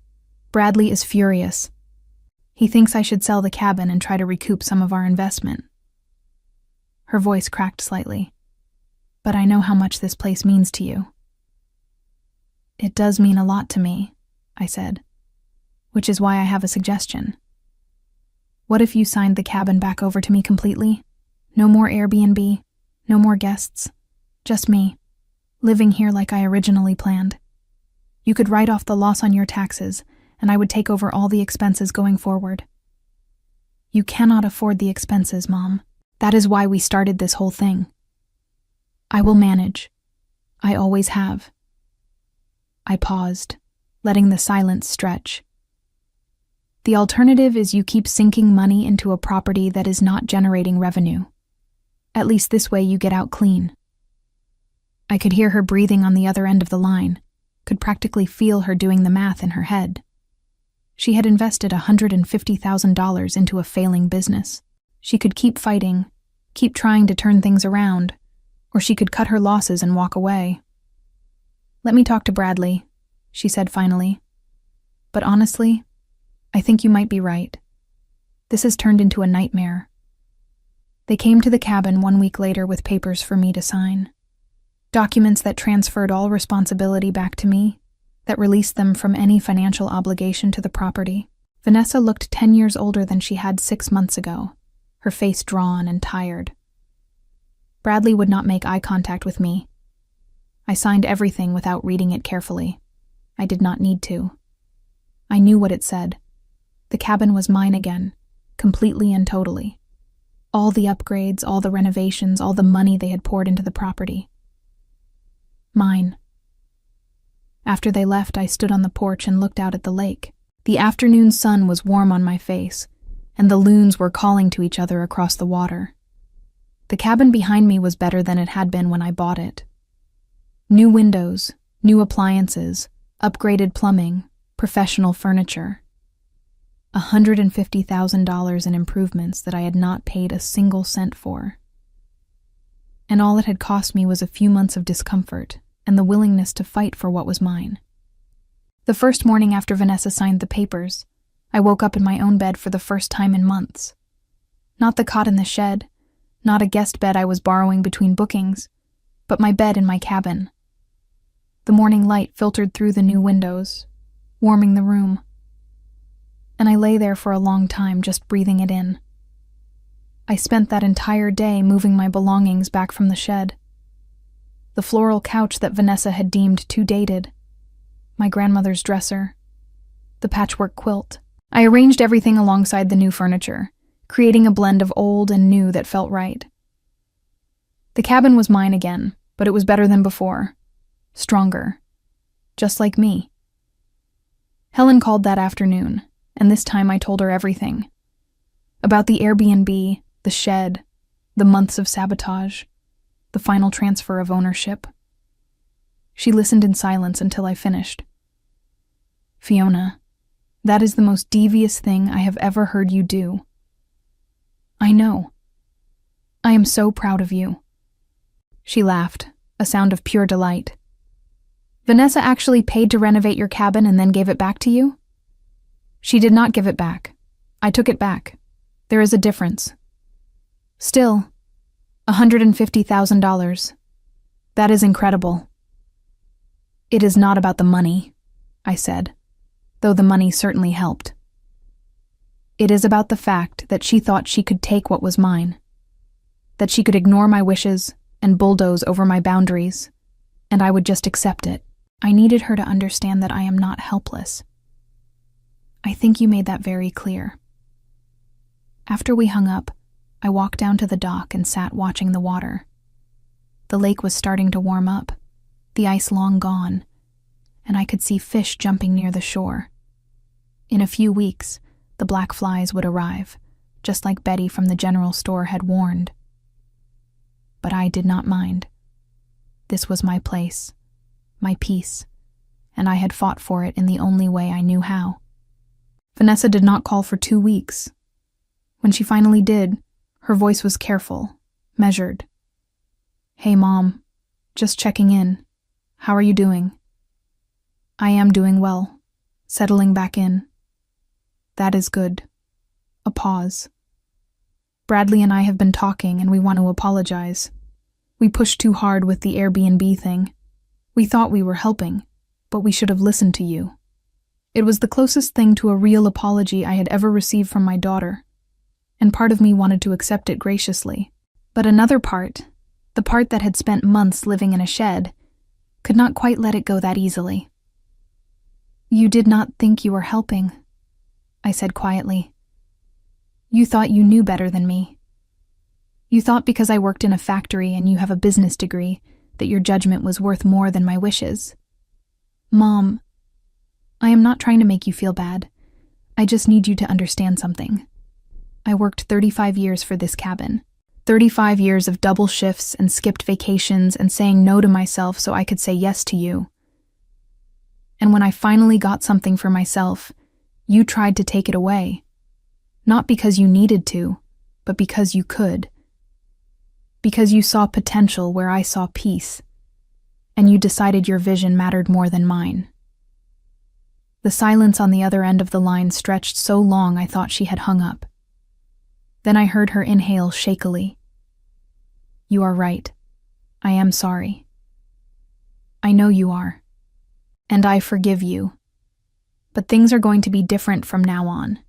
Bradley is furious. He thinks I should sell the cabin and try to recoup some of our investment." Her voice cracked slightly. "But I know how much this place means to you." "It does mean a lot to me," I said, "which is why I have a suggestion. What if you signed the cabin back over to me completely? No more Airbnb, no more guests, just me, living here like I originally planned. You could write off the loss on your taxes, and I would take over all the expenses going forward." You cannot afford the expenses, Mom. That is why we started this whole thing. I will manage. I always have. I paused, letting the silence stretch. The alternative is you keep sinking money into a property that is not generating revenue. At least this way you get out clean. I could hear her breathing on the other end of the line, could practically feel her doing the math in her head. She had invested $150,000 into a failing business. She could keep fighting, keep trying to turn things around, or she could cut her losses and walk away. Let me talk to Bradley, she said finally. But honestly, I think you might be right. This has turned into a nightmare. They came to the cabin 1 week later with papers for me to sign. Documents that transferred all responsibility back to me, that released them from any financial obligation to the property. Vanessa looked 10 years older than she had 6 months ago, her face drawn and tired. Bradley would not make eye contact with me. I signed everything without reading it carefully. I did not need to. I knew what it said. The cabin was mine again, completely and totally. All the upgrades, all the renovations, all the money they had poured into the property. Mine. After they left, I stood on the porch and looked out at the lake. The afternoon sun was warm on my face, and the loons were calling to each other across the water. The cabin behind me was better than it had been when I bought it. New windows, new appliances, upgraded plumbing, professional furniture. $150,000 in improvements that I had not paid a single cent for. And all it had cost me was a few months of discomfort and the willingness to fight for what was mine. The first morning after Vanessa signed the papers, I woke up in my own bed for the first time in months. Not the cot in the shed, not a guest bed I was borrowing between bookings, but my bed in my cabin. The morning light filtered through the new windows, warming the room. And I lay there for a long time just breathing it in. I spent that entire day moving my belongings back from the shed. The floral couch that Vanessa had deemed too dated, my grandmother's dresser, the patchwork quilt. I arranged everything alongside the new furniture, creating a blend of old and new that felt right. The cabin was mine again, but it was better than before. Stronger. Just like me. Helen called that afternoon, and this time I told her everything. About the Airbnb, the shed, the months of sabotage, the final transfer of ownership. She listened in silence until I finished. Fiona, that is the most devious thing I have ever heard you do. I know. I am so proud of you. She laughed, a sound of pure delight. Vanessa actually paid to renovate your cabin and then gave it back to you? She did not give it back. I took it back. There is a difference. Still, $150,000. That is incredible. It is not about the money, I said, though the money certainly helped. It is about the fact that she thought she could take what was mine, that she could ignore my wishes and bulldoze over my boundaries, and I would just accept it. I needed her to understand that I am not helpless. I think you made that very clear. After we hung up, I walked down to the dock and sat watching the water. The lake was starting to warm up, the ice long gone, and I could see fish jumping near the shore. In a few weeks, the black flies would arrive, just like Betty from the general store had warned. But I did not mind. This was my place, my peace, and I had fought for it in the only way I knew how. Vanessa did not call for 2 weeks. When she finally did, her voice was careful, measured. Hey, Mom, just checking in. How are you doing? I am doing well, settling back in. That is good. A pause. Bradley and I have been talking and we want to apologize. We pushed too hard with the Airbnb thing. We thought we were helping, but we should have listened to you. It was the closest thing to a real apology I had ever received from my daughter, and part of me wanted to accept it graciously. But another part, the part that had spent months living in a shed, could not quite let it go that easily. You did not think you were helping, I said quietly. You thought you knew better than me. You thought because I worked in a factory and you have a business degree that your judgment was worth more than my wishes. Mom, I am not trying to make you feel bad. I just need you to understand something. I worked 35 years for this cabin. 35 years of double shifts and skipped vacations and saying no to myself so I could say yes to you. And when I finally got something for myself, you tried to take it away. Not because you needed to, but because you could. Because you saw potential where I saw peace, and you decided your vision mattered more than mine. The silence on the other end of the line stretched so long I thought she had hung up. Then I heard her inhale shakily. You are right. I am sorry. I know you are. And I forgive you. But things are going to be different from now on.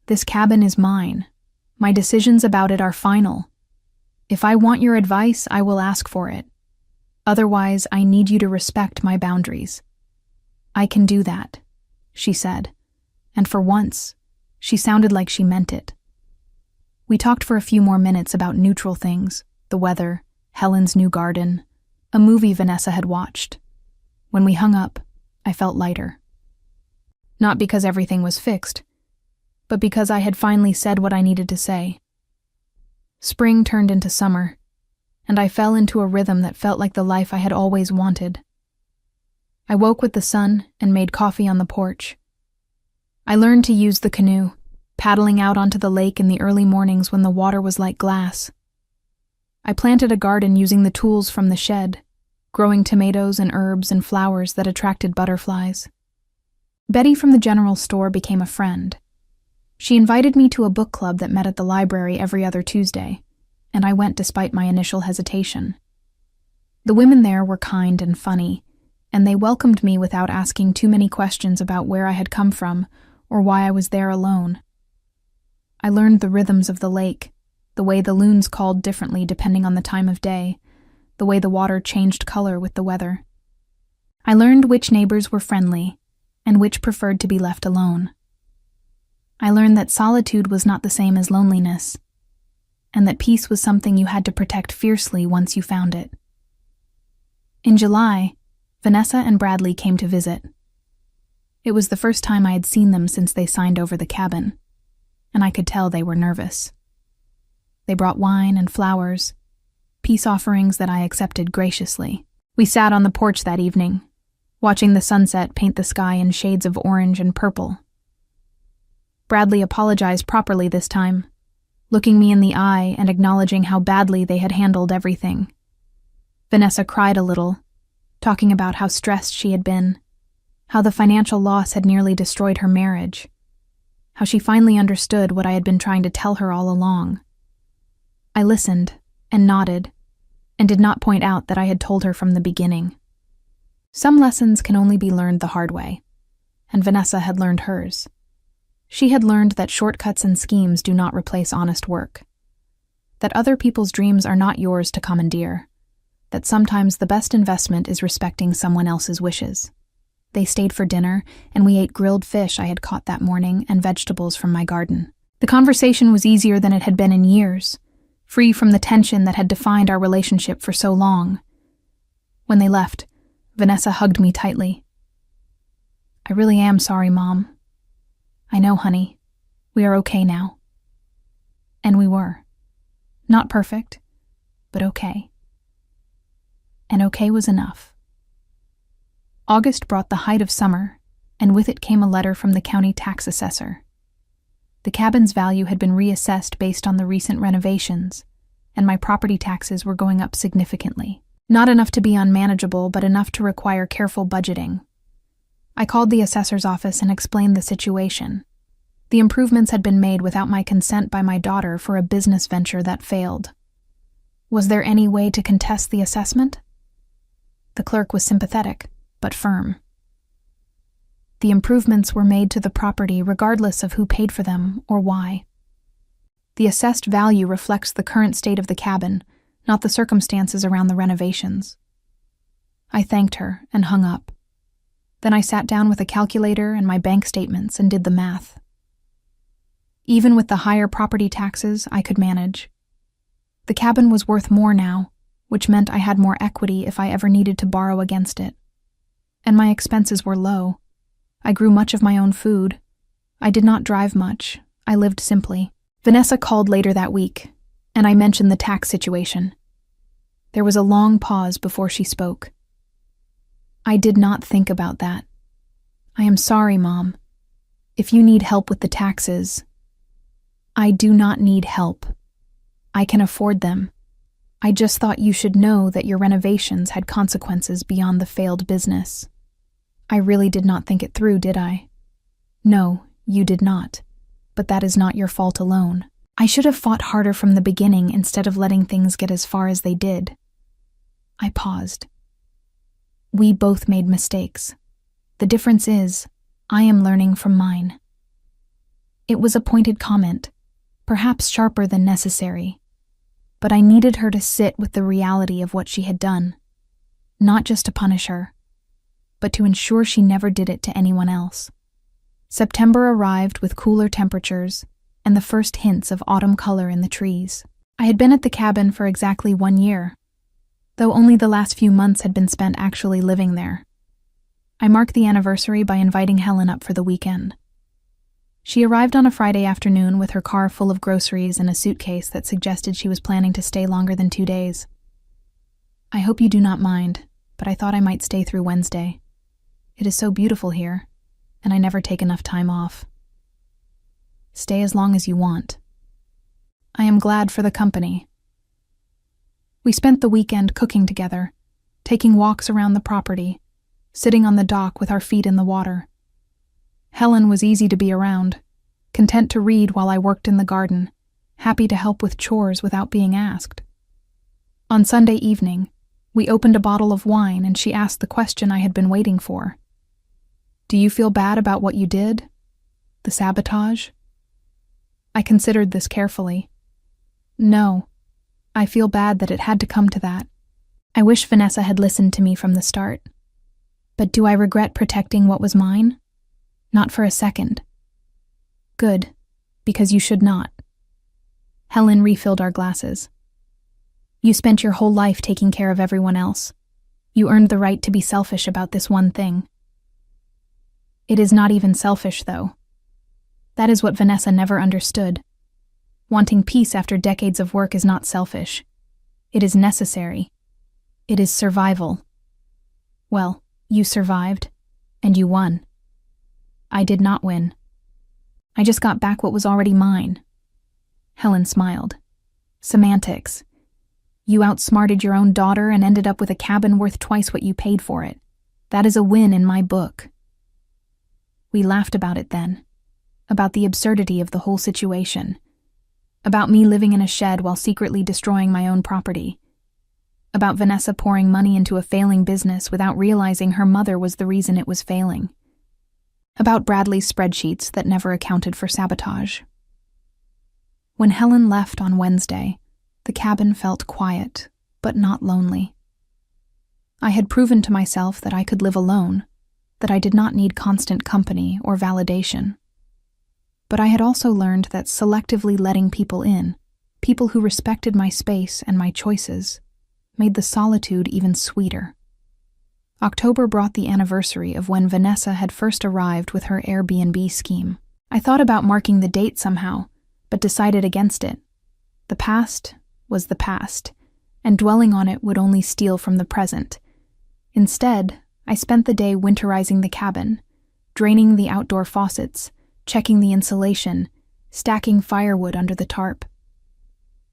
This cabin is mine. My decisions about it are final. If I want your advice, I will ask for it. Otherwise, I need you to respect my boundaries. I can do that, she said, and for once, she sounded like she meant it. We talked for a few more minutes about neutral things, the weather, Helen's new garden, a movie Vanessa had watched. When we hung up, I felt lighter. Not because everything was fixed, but because I had finally said what I needed to say. Spring turned into summer, and I fell into a rhythm that felt like the life I had always wanted. I woke with the sun and made coffee on the porch. I learned to use the canoe, paddling out onto the lake in the early mornings when the water was like glass. I planted a garden using the tools from the shed, growing tomatoes and herbs and flowers that attracted butterflies. Betty from the general store became a friend. She invited me to a book club that met at the library every other Tuesday, and I went despite my initial hesitation. The women there were kind and funny, and they welcomed me without asking too many questions about where I had come from or why I was there alone. I learned the rhythms of the lake, the way the loons called differently depending on the time of day, the way the water changed color with the weather. I learned which neighbors were friendly and which preferred to be left alone. I learned that solitude was not the same as loneliness, and that peace was something you had to protect fiercely once you found it. In July, Vanessa and Bradley came to visit. It was the first time I had seen them since they signed over the cabin, and I could tell they were nervous. They brought wine and flowers, peace offerings that I accepted graciously. We sat on the porch that evening, watching the sunset paint the sky in shades of orange and purple. Bradley apologized properly this time, looking me in the eye and acknowledging how badly they had handled everything. Vanessa cried a little, talking about how stressed she had been, how the financial loss had nearly destroyed her marriage, how she finally understood what I had been trying to tell her all along. I listened and nodded, and did not point out that I had told her from the beginning. Some lessons can only be learned the hard way, and Vanessa had learned hers. She had learned that shortcuts and schemes do not replace honest work, that other people's dreams are not yours to commandeer, that sometimes the best investment is respecting someone else's wishes. They stayed for dinner, and we ate grilled fish I had caught that morning and vegetables from my garden. The conversation was easier than it had been in years, free from the tension that had defined our relationship for so long. When they left, Vanessa hugged me tightly. I really am sorry, Mom. I know, honey. We are okay now. And we were. Not perfect, but okay. And okay was enough. August brought the height of summer, and with it came a letter from the county tax assessor. The cabin's value had been reassessed based on the recent renovations, and my property taxes were going up significantly. Not enough to be unmanageable, but enough to require careful budgeting. I called the assessor's office and explained the situation. The improvements had been made without my consent by my daughter for a business venture that failed. Was there any way to contest the assessment? The clerk was sympathetic, but firm. The improvements were made to the property regardless of who paid for them or why. The assessed value reflects the current state of the cabin, not the circumstances around the renovations. I thanked her and hung up. Then I sat down with a calculator and my bank statements and did the math. Even with the higher property taxes, I could manage. The cabin was worth more now, which meant I had more equity if I ever needed to borrow against it. And my expenses were low. I grew much of my own food. I did not drive much. I lived simply. Vanessa called later that week, and I mentioned the tax situation. There was a long pause before she spoke. I did not think about that. I am sorry, Mom. If you need help with the taxes, I do not need help. I can afford them. I just thought you should know that your renovations had consequences beyond the failed business. I really did not think it through, did I? No, you did not. But that is not your fault alone. I should have fought harder from the beginning instead of letting things get as far as they did. I paused. We both made mistakes. The difference is, I am learning from mine. It was a pointed comment, perhaps sharper than necessary, but I needed her to sit with the reality of what she had done, not just to punish her, but to ensure she never did it to anyone else. September arrived with cooler temperatures and the first hints of autumn color in the trees. I had been at the cabin for exactly 1 year, though only the last few months had been spent actually living there. I marked the anniversary by inviting Helen up for the weekend. She arrived on a Friday afternoon with her car full of groceries and a suitcase that suggested she was planning to stay longer than 2 days. I hope you do not mind, but I thought I might stay through Wednesday. It is so beautiful here, and I never take enough time off. Stay as long as you want. I am glad for the company. We spent the weekend cooking together, taking walks around the property, sitting on the dock with our feet in the water. Helen was easy to be around, content to read while I worked in the garden, happy to help with chores without being asked. On Sunday evening, we opened a bottle of wine and she asked the question I had been waiting for. Do you feel bad about what you did? The sabotage? I considered this carefully. No, I feel bad that it had to come to that. I wish Vanessa had listened to me from the start. But do I regret protecting what was mine? Not for a second. Good, because you should not. Helen refilled our glasses. You spent your whole life taking care of everyone else. You earned the right to be selfish about this one thing. It is not even selfish, though. That is what Vanessa never understood. Wanting peace after decades of work is not selfish. It is necessary. It is survival. Well, you survived, and you won. I did not win. I just got back what was already mine. Helen smiled. Semantics. You outsmarted your own daughter and ended up with a cabin worth twice what you paid for it. That is a win in my book. We laughed about it then, about the absurdity of the whole situation, about me living in a shed while secretly destroying my own property, about Vanessa pouring money into a failing business without realizing her mother was the reason it was failing, about Bradley's spreadsheets that never accounted for sabotage. When Helen left on Wednesday, the cabin felt quiet, but not lonely. I had proven to myself that I could live alone, that I did not need constant company or validation. But I had also learned that selectively letting people in, people who respected my space and my choices, made the solitude even sweeter. October brought the anniversary of when Vanessa had first arrived with her Airbnb scheme. I thought about marking the date somehow, but decided against it. The past was the past, and dwelling on it would only steal from the present. Instead, I spent the day winterizing the cabin, draining the outdoor faucets, checking the insulation, stacking firewood under the tarp.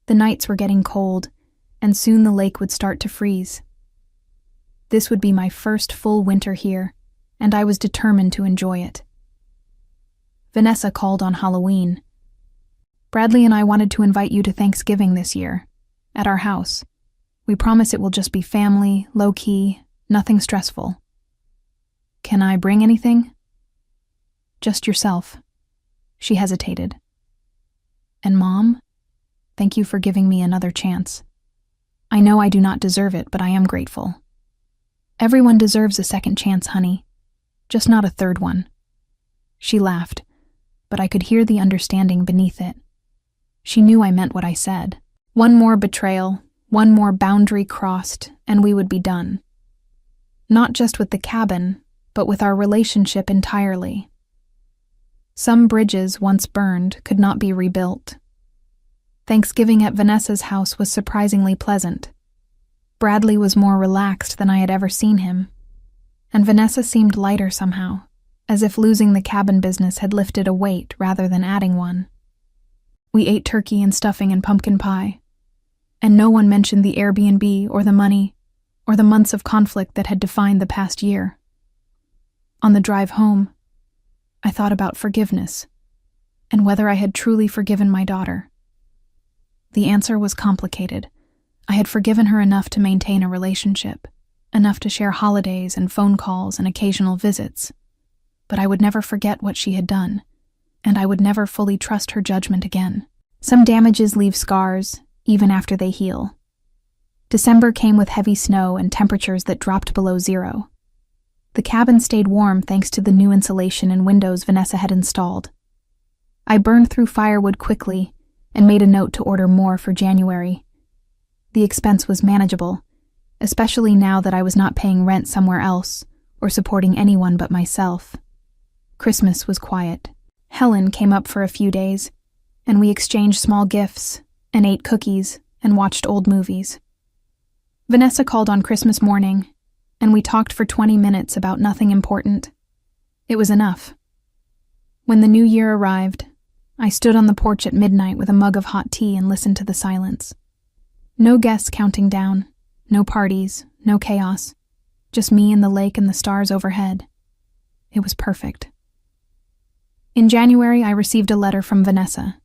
The nights were getting cold, and soon the lake would start to freeze. This would be my first full winter here, and I was determined to enjoy it. Vanessa called on Halloween. Bradley and I wanted to invite you to Thanksgiving this year, at our house. We promise it will just be family, low-key, nothing stressful. Can I bring anything? Just yourself. She hesitated. And Mom, thank you for giving me another chance. I know I do not deserve it, but I am grateful. Everyone deserves a second chance, honey. Just not a third one. She laughed. but I could hear the understanding beneath it. She knew I meant what I said. One more betrayal, one more boundary crossed, and we would be done. Not just with the cabin, but with our relationship entirely. Some bridges, once burned, could not be rebuilt. Thanksgiving at Vanessa's house was surprisingly pleasant. Bradley was more relaxed than I had ever seen him, and Vanessa seemed lighter somehow, as if losing the cabin business had lifted a weight rather than adding one. We ate turkey and stuffing and pumpkin pie, and no one mentioned the Airbnb or the money or the months of conflict that had defined the past year. On the drive home, I thought about forgiveness and whether I had truly forgiven my daughter. The answer was complicated. I had forgiven her enough to maintain a relationship, enough to share holidays and phone calls and occasional visits. But I would never forget what she had done, and I would never fully trust her judgment again. Some damages leave scars, even after they heal. December came with heavy snow and temperatures that dropped below zero. The cabin stayed warm thanks to the new insulation and windows Vanessa had installed. I burned through firewood quickly and made a note to order more for January. The expense was manageable, especially now that I was not paying rent somewhere else or supporting anyone but myself. Christmas was quiet. Helen came up for a few days, and we exchanged small gifts and ate cookies and watched old movies. Vanessa called on Christmas morning, and we talked for 20 minutes about nothing important. It was enough. When the new year arrived, I stood on the porch at midnight with a mug of hot tea and listened to the silence. No guests counting down, no parties, no chaos, just me and the lake and the stars overhead. It was perfect. In January, I received a letter from Vanessa,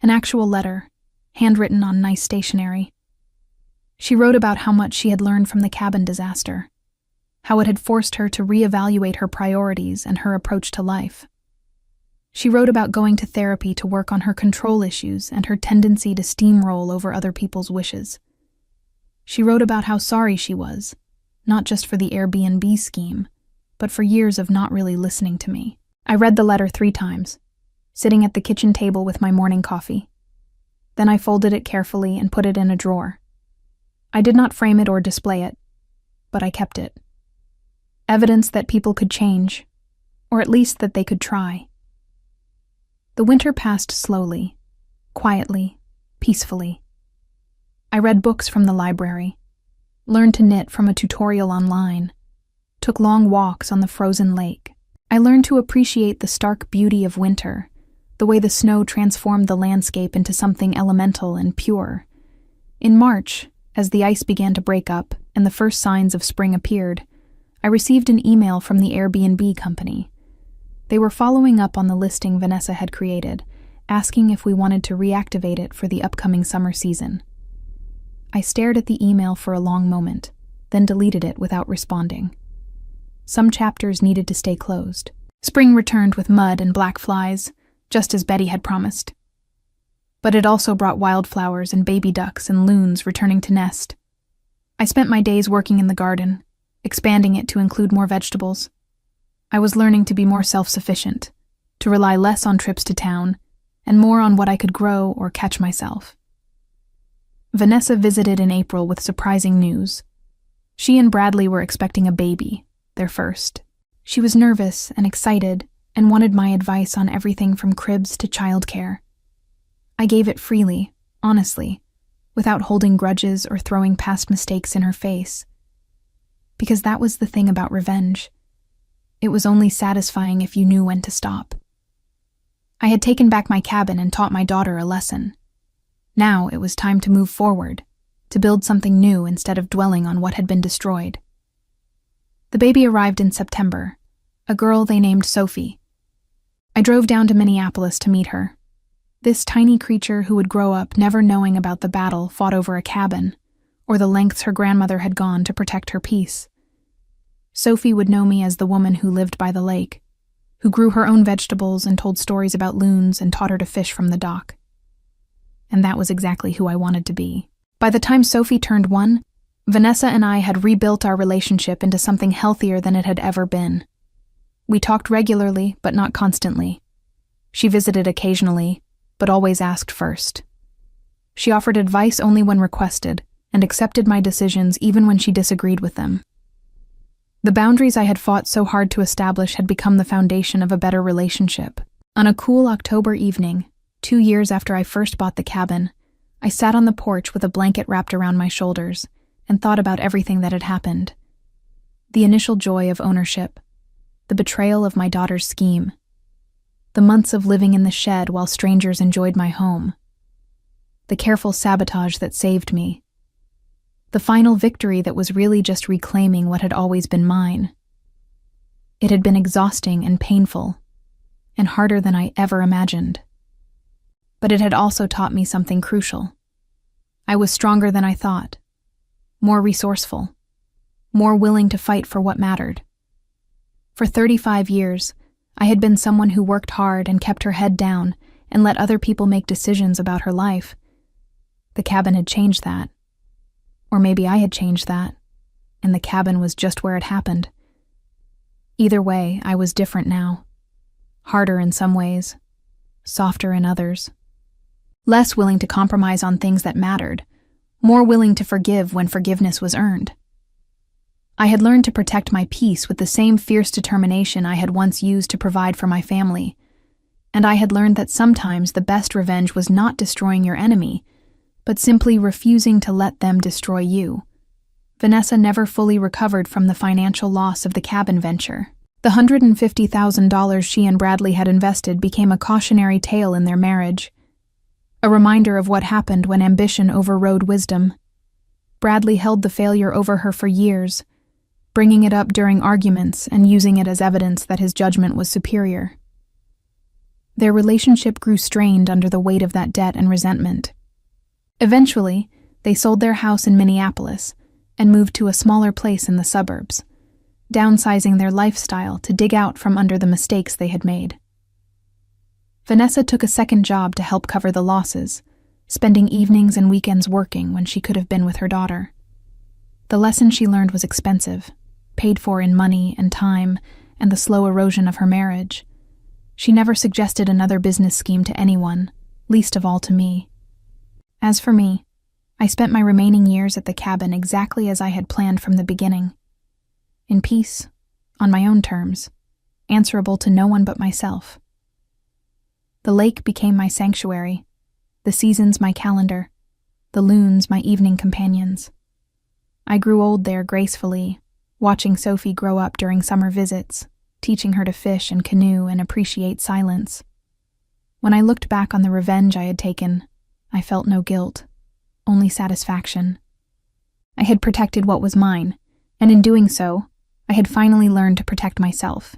an actual letter, handwritten on nice stationery. She wrote about how much she had learned from the cabin disaster, how it had forced her to reevaluate her priorities and her approach to life. She wrote about going to therapy to work on her control issues and her tendency to steamroll over other people's wishes. She wrote about how sorry she was, not just for the Airbnb scheme, but for years of not really listening to me. I read the letter 3 times, sitting at the kitchen table with my morning coffee. Then I folded it carefully and put it in a drawer. I did not frame it or display it, but I kept it. Evidence that people could change, or at least that they could try. The winter passed slowly, quietly, peacefully. I read books from the library, learned to knit from a tutorial online, took long walks on the frozen lake. I learned to appreciate the stark beauty of winter, the way the snow transformed the landscape into something elemental and pure. In March, as the ice began to break up and the first signs of spring appeared, I received an email from the Airbnb company. They were following up on the listing Vanessa had created, asking if we wanted to reactivate it for the upcoming summer season. I stared at the email for a long moment, then deleted it without responding. Some chapters needed to stay closed. Spring returned with mud and black flies, just as Betty had promised. But it also brought wildflowers and baby ducks and loons returning to nest. I spent my days working in the garden, expanding it to include more vegetables. I was learning to be more self-sufficient, to rely less on trips to town, and more on what I could grow or catch myself. Vanessa visited in April with surprising news. She and Bradley were expecting a baby, their first. She was nervous and excited and wanted my advice on everything from cribs to childcare. I gave it freely, honestly, without holding grudges or throwing past mistakes in her face. Because that was the thing about revenge. It was only satisfying if you knew when to stop. I had taken back my cabin and taught my daughter a lesson. Now it was time to move forward, to build something new instead of dwelling on what had been destroyed. The baby arrived in September, a girl they named Sophie. I drove down to Minneapolis to meet her. This tiny creature who would grow up never knowing about the battle fought over a cabin, or the lengths her grandmother had gone to protect her peace. Sophie would know me as the woman who lived by the lake, who grew her own vegetables and told stories about loons and taught her to fish from the dock. And that was exactly who I wanted to be. By the time Sophie turned 1, Vanessa and I had rebuilt our relationship into something healthier than it had ever been. We talked regularly, but not constantly. She visited occasionally, but always asked first. She offered advice only when requested, and accepted my decisions even when she disagreed with them. The boundaries I had fought so hard to establish had become the foundation of a better relationship. On a cool October evening, 2 years after I first bought the cabin, I sat on the porch with a blanket wrapped around my shoulders and thought about everything that had happened. The initial joy of ownership, the betrayal of my daughter's scheme, the months of living in the shed while strangers enjoyed my home, the careful sabotage that saved me, the final victory that was really just reclaiming what had always been mine. It had been exhausting and painful, and harder than I ever imagined. But it had also taught me something crucial. I was stronger than I thought, more resourceful, more willing to fight for what mattered. For 35 years, I had been someone who worked hard and kept her head down and let other people make decisions about her life. The cabin had changed that. Or maybe I had changed that, and the cabin was just where it happened. Either way, I was different now. Harder in some ways, softer in others. Less willing to compromise on things that mattered, more willing to forgive when forgiveness was earned. I had learned to protect my peace with the same fierce determination I had once used to provide for my family, and I had learned that sometimes the best revenge was not destroying your enemy, but simply refusing to let them destroy you. Vanessa never fully recovered from the financial loss of the cabin venture. The $150,000 she and Bradley had invested became a cautionary tale in their marriage, a reminder of what happened when ambition overrode wisdom. Bradley held the failure over her for years, bringing it up during arguments and using it as evidence that his judgment was superior. Their relationship grew strained under the weight of that debt and resentment. Eventually, they sold their house in Minneapolis and moved to a smaller place in the suburbs, downsizing their lifestyle to dig out from under the mistakes they had made. Vanessa took a second job to help cover the losses, spending evenings and weekends working when she could have been with her daughter. The lesson she learned was expensive, paid for in money and time, and the slow erosion of her marriage. She never suggested another business scheme to anyone, least of all to me. As for me, I spent my remaining years at the cabin exactly as I had planned from the beginning. In peace, on my own terms, answerable to no one but myself. The lake became my sanctuary, the seasons my calendar, the loons my evening companions. I grew old there gracefully, watching Sophie grow up during summer visits, teaching her to fish and canoe and appreciate silence. When I looked back on the revenge I had taken, I felt no guilt, only satisfaction. I had protected what was mine, and in doing so, I had finally learned to protect myself.